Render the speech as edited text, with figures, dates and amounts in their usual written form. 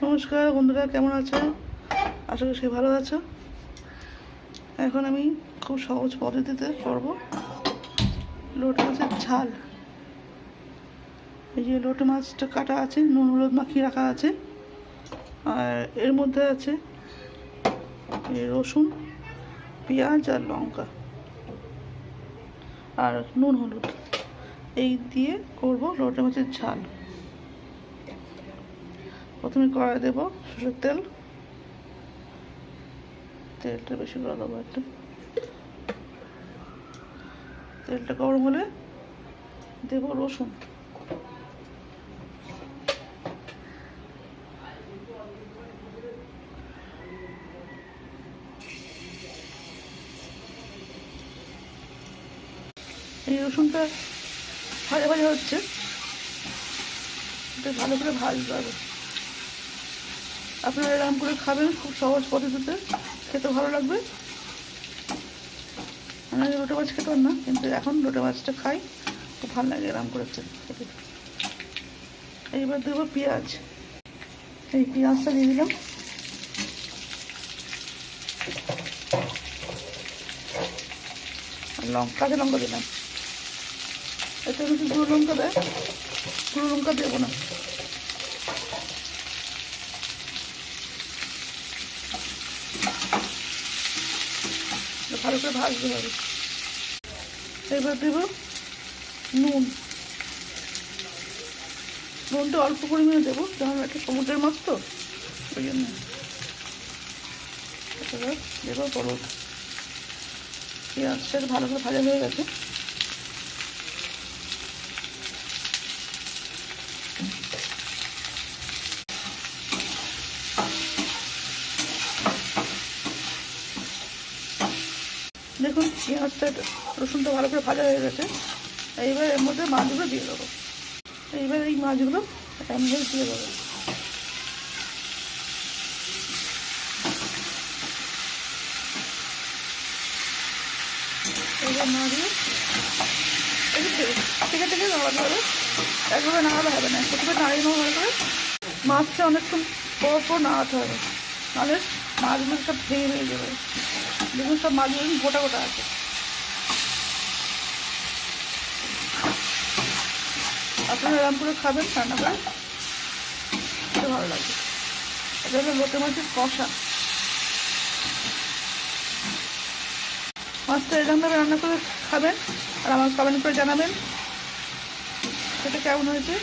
নমস্কার বন্ধুরা, কেমন আছো? আশা করি সে ভালো আছো। এখন আমি খুব সহজ পদ্ধতিতে করব লোটে মাছের ঝাল। এই যে লোটে মাছটা কাটা আছে, নুন হলুদ মাখিয়ে রাখা আছে, আর এর মধ্যে আছে রসুন, পেঁয়াজ আর লঙ্কা আর নুন হলুদ। এই দিয়ে করব লোটে মাছের ঝাল। প্রথমে কড়াই দেবো সরষের তেল। তেলটা বেশি করে দেবো একটু। তেলটা গরম হলে দেবো রসুন। এই রসুনটা ভাজা ভাজা হচ্ছে, এটা ভালো করে ভাজতে হবে। আপনারা এরকম করে খাবেন, খুব সহজ পদ্ধতিতে, খেতে ভালো লাগবে। আমি লোটে মাছ খেতাম না, কিন্তু এখন লোটে মাছটা খাই, খুব ভালো লাগে এরকম করে খেতে। এইবার দেবো পেঁয়াজ। এই পেঁয়াজটা দিয়ে দিলাম। কাঁচা লঙ্কা দিলাম। এতে যদি গুঁড়ো লঙ্কা দেয়, গুঁড়ো লঙ্কা দেবো না। ভালো করে ভাজতে হবে। এবার দেবো নুন। নুনটা অল্প পরিমাণে দেবো, যেমন একটা সমুদ্রের মাছ তো, ওই জন্য। দেবো হলুদ। পেঁয়াজটা ভালো করে ভাজা হয়ে গেছে। দেখুন পেঁয়াজটা, রসুনটা ভালো করে ভাজা হয়ে গেছে। এইবার এর মধ্যে মাছগুলো দিয়ে দেবো। এইবার এই মাছগুলো এর মধ্যে দিয়ে দেবো। এইবার নাড়িয়ে থেকে থেকে নাড়াতে হবে। একভাবে নাড়ালে হবে না, প্রথমে নাড়িয়ে নেবো ভালো করে। মাছটা অনেকক্ষণ পর পর নাড়াতে হবে, নাহলে মাছগুলো সব ভেঙে ভেঙে যাবে। দেখুন সব মাছগুলো গোটা গোটা আছে। আপনারা এরকম করে খাবেন, রান্না করে খেতে ভালো লাগবে। এটা হলো লোটে মাছের কষা। মাছটা এরকমভাবে রান্না করে খাবেন, আর আমার কমেন্ট করে জানাবেন সেটা কেমন হয়েছে।